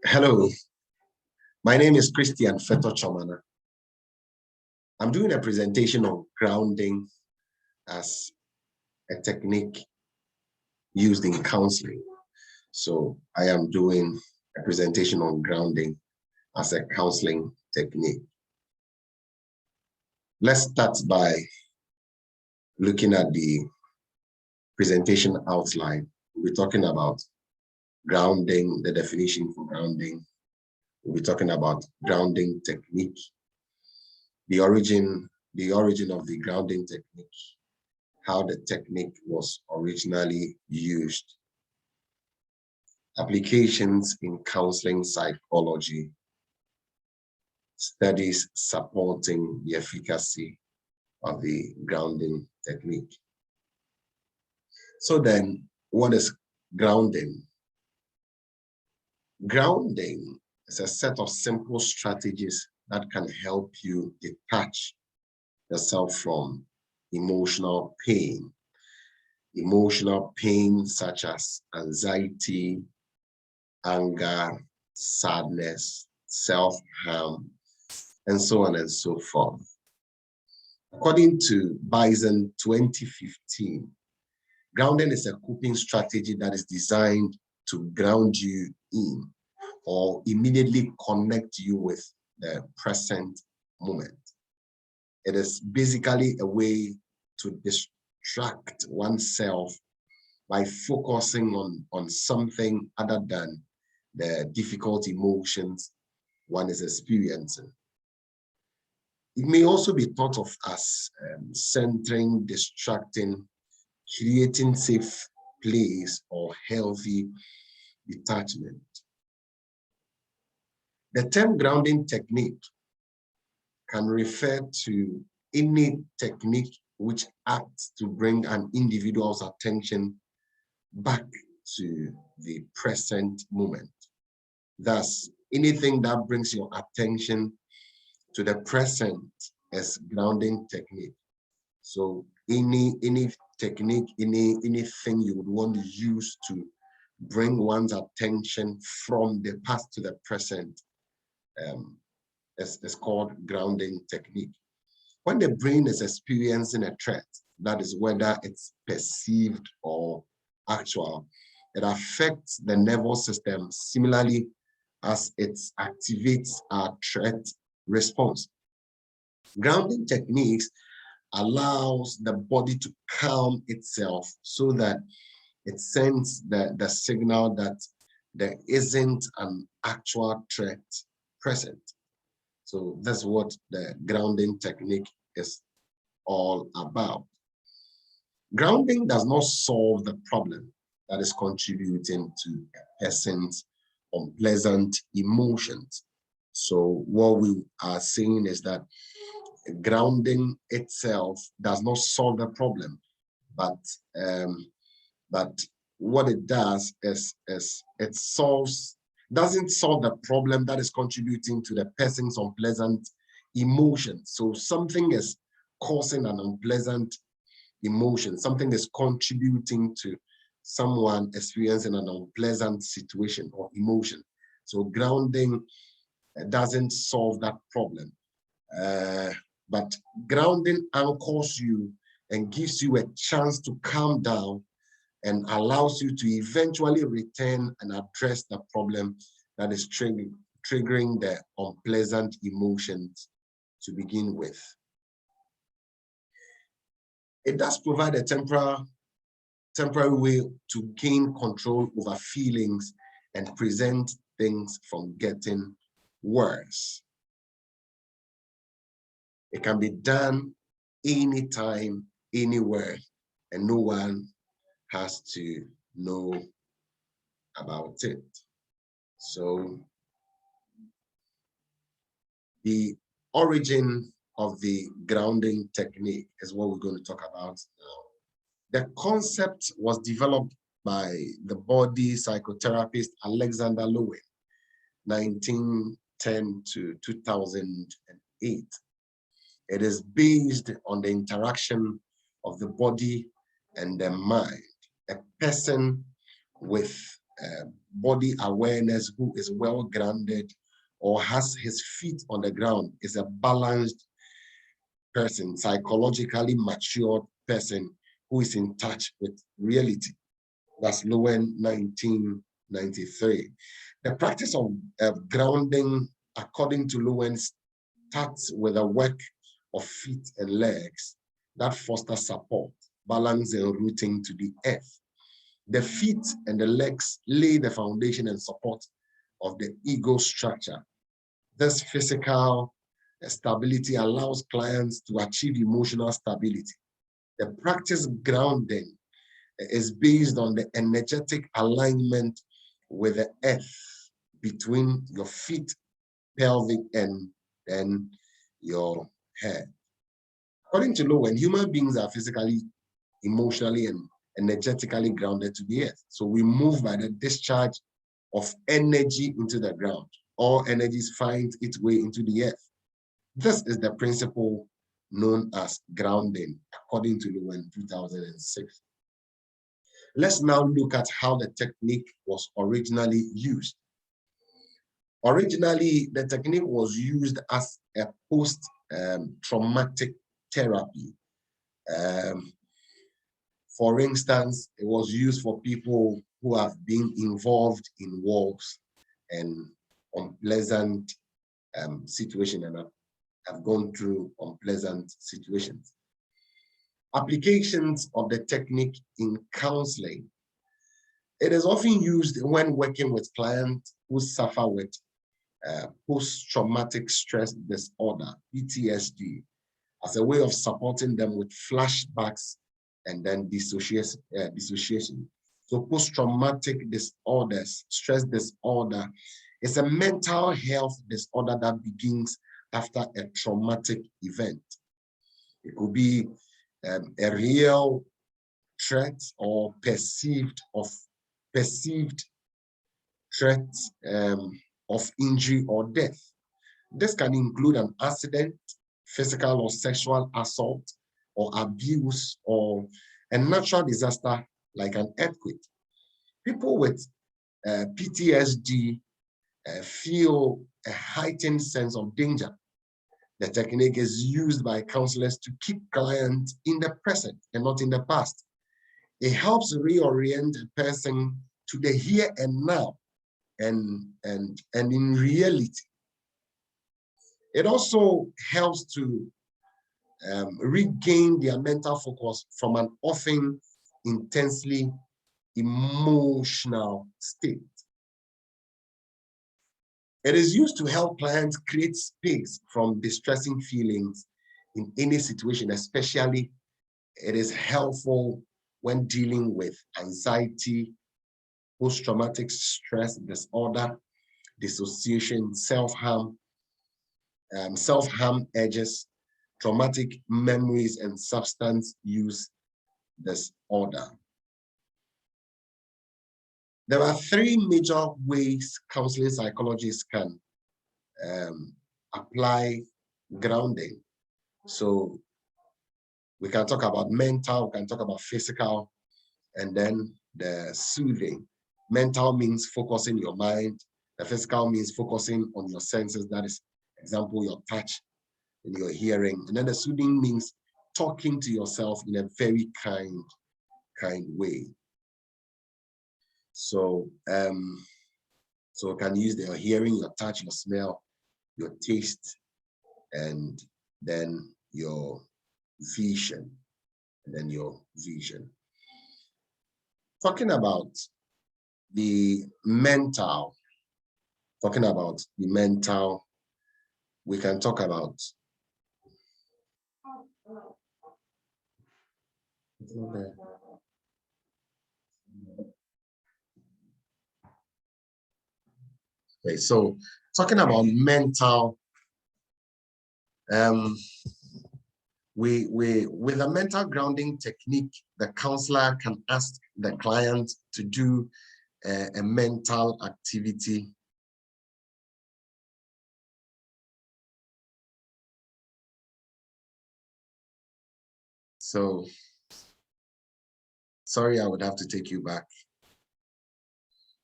Hello, my name is Christian Fetor Tsormana. I'm doing a presentation on grounding as a technique used in counseling. So I am doing a presentation on grounding as a counseling technique. Let's start by looking at the presentation outline. We'll be talking about grounding, the definition for grounding. We'll be talking about grounding technique, the origin of the grounding technique, how the technique was originally used, applications in counseling psychology, studies supporting the efficacy of the grounding technique. So then, what is grounding? Grounding is a set of simple strategies that can help you detach yourself from emotional pain. Emotional pain such as anxiety, anger, sadness, self-harm, and so on and so forth. According to Bison 2015, grounding is a coping strategy that is designed to ground you in or immediately connect you with the present moment. It is basically a way to distract oneself by focusing on something other than the difficult emotions one is experiencing. It may also be thought of as centering, distracting, creating safe place or healthy detachment. The term grounding technique can refer to any technique which acts to bring an individual's attention back to the present moment. Thus, anything that brings your attention to the present is grounding technique. So any technique, anything you would want to use to bring one's attention from the past to the present is called grounding technique. When the brain is experiencing a threat, that is whether it's perceived or actual, it affects the nervous system similarly as it activates our threat response. Grounding techniques allows the body to calm itself so that it sends the signal that there isn't an actual threat present. So that's what the grounding technique is all about. Grounding does not solve the problem that is contributing to a person's unpleasant emotions. So what we are saying is that grounding itself does not solve the problem, but what it does is it doesn't solve the problem that is contributing to the person's unpleasant emotion. So something is causing an unpleasant emotion, something is contributing to someone experiencing an unpleasant situation or emotion. So grounding doesn't solve that problem. But grounding anchors you and gives you a chance to calm down and allows you to eventually return and address the problem that is triggering the unpleasant emotions to begin with. It does provide a temporary way to gain control over feelings and prevent things from getting worse. It can be done anytime, anywhere, and no one has to know about it. So the origin of the grounding technique is what we're going to talk about now. The concept was developed by the body psychotherapist Alexander Lowen, 1910 to 2008. It is based on the interaction of the body and the mind. A person with body awareness, who is well grounded or has his feet on the ground, is a balanced person, psychologically matured person who is in touch with reality. That's Lowen 1993. The practice of grounding, according to Lowen, starts with a work of feet and legs that foster support, balance, and rooting to the earth. The feet and the legs lay the foundation and support of the ego structure. This physical stability allows clients to achieve emotional stability. The practice grounding is based on the energetic alignment with the earth between your feet, pelvic, and then your head. According to Lowen, human beings are physically, emotionally, and energetically grounded to the earth. So we move by the discharge of energy into the ground. All energies find its way into the earth. This is the principle known as grounding, according to Lowen 2006. Let's now look at how the technique was originally used. Originally, the technique was used as a post-traumatic therapy. For instance, it was used for people who have been involved in wars and unpleasant situations and have gone through unpleasant situations. Applications of the technique in counseling. It is often used when working with clients who suffer with post-traumatic stress disorder, PTSD, as a way of supporting them with flashbacks and then dissociation. So post-traumatic disorders, stress disorder, is a mental health disorder that begins after a traumatic event. It could be a real threat or perceived threat of injury or death. This can include an accident, physical or sexual assault, or abuse, or a natural disaster like an earthquake. People with PTSD feel a heightened sense of danger. The technique is used by counselors to keep clients in the present and not in the past. It helps reorient a person to the here and now and in reality. It also helps to regain their mental focus from an often intensely emotional state. It is used to help clients create space from distressing feelings in any situation. Especially, it is helpful when dealing with anxiety, post-traumatic stress disorder, dissociation, self-harm urges, traumatic memories, and substance use disorder. There are three major ways counseling psychologists can apply grounding. So we can talk about mental, we can talk about physical, and then the soothing. Mental means focusing your mind. The physical means focusing on your senses. That is, example, your touch and your hearing. And then the soothing means talking to yourself in a very kind way. So, so you can use your hearing, your touch, your smell, your taste, and then your vision, Talking about the mental, we can talk about okay, so talking about mental, with a mental grounding technique, the counselor can ask the client to do a mental activity. So, sorry, I would have to take you back.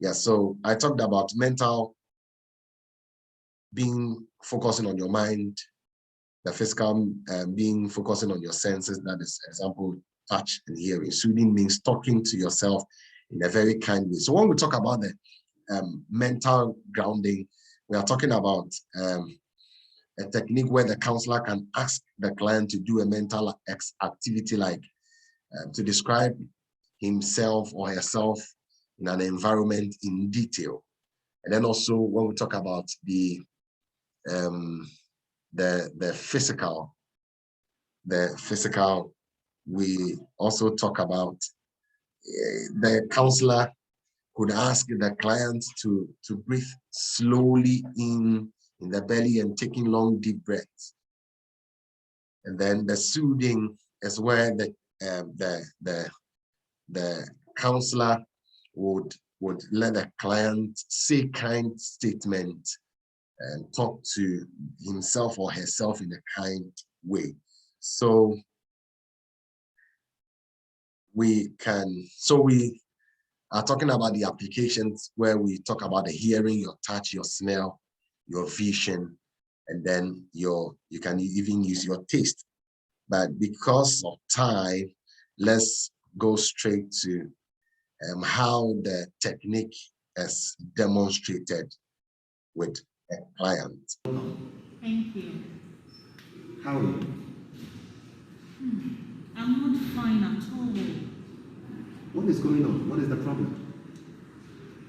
Yeah, so I talked about mental being focusing on your mind, the physical being focusing on your senses, that is example, touch and hearing. Soothing means talking to yourself in a very kind way. So when we talk about the mental grounding, we are talking about a technique where the counselor can ask the client to do a mental activity like to describe himself or herself in an environment in detail. And then also when we talk about the physical, we also talk about the counselor could ask the client to breathe slowly in the belly and taking long deep breaths. And then the soothing is where the counselor would let the client say kind statement and talk to himself or herself in a kind way. So we are talking about the applications where we talk about the hearing, your touch, your smell, your vision, and then you can even use your taste. But because of time, let's go straight to how the technique is demonstrated with a client. Thank you. How are you? I'm not fine at all. What is going on? What is the problem?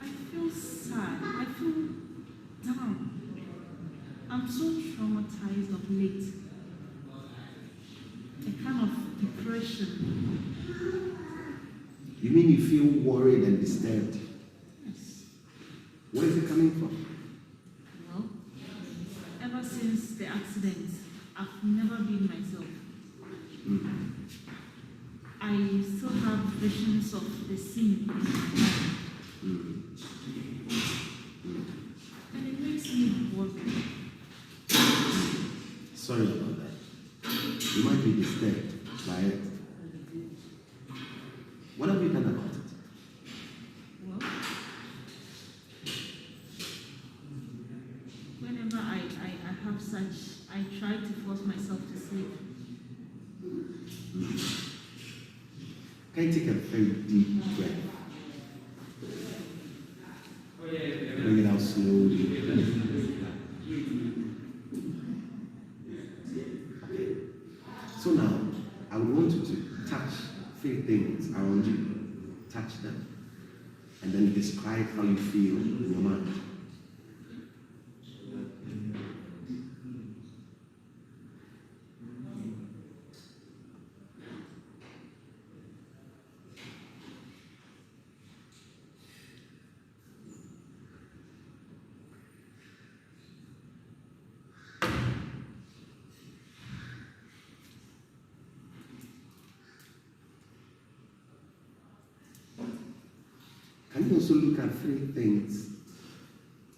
I feel sad. I feel down. I'm so traumatized of late. A kind of depression. You mean you feel worried and disturbed? Yes. Where is it coming from? Well, ever since the accident, I've never been myself. I still have visions of the scene in my mind. And it makes me worry. Sorry about that. You might be disturbed by it. What have you done about it? Well, whenever I have such, I try to force myself to sleep. Can you take a very deep breath? Bring it out slowly. Okay. So now, I would want you to touch three things around you. Touch them. And then describe how you feel in your mind. Can you also look at three things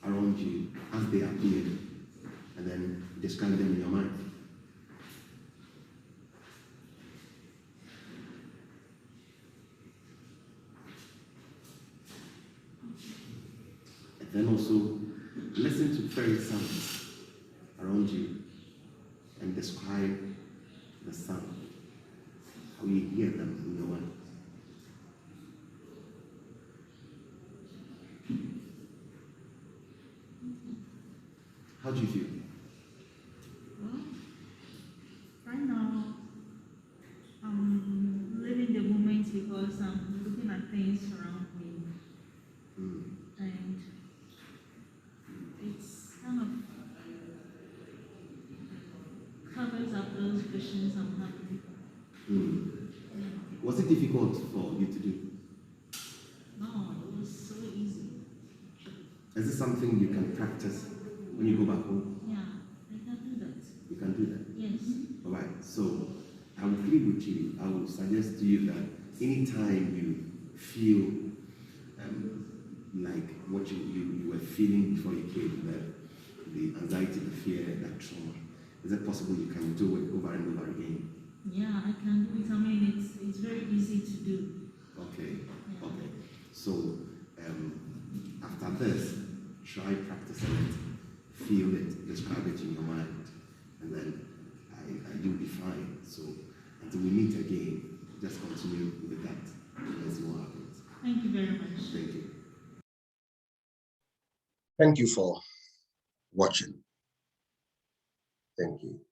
around you as they appear and then describe them in your mind? And then also listen to fairy sounds around you and describe the sound, how you hear them in your mind. How do you feel? Well, right now, I'm living the moment because I'm looking at things around me. And it's kind of covers up those visions I'm having. Was it difficult for you to do? No, it was so easy. Is this something you can practice when you go back home? Yeah, I can do that. You can do that. Yes. All right. So I will plead with you. I will suggest to you that anytime you feel like what you were feeling before you came, the anxiety, the fear, that trauma, is it possible you can do it over and over again? Yeah, I can do it. I mean, it's very easy to do. Okay. Yeah. Okay. So At this, try practicing it, feel it, describe it in your mind, and then you'll be fine. So until we meet again, just continue with that, and let's see what happens. Thank you very much. Thank you. Thank you for watching. Thank you.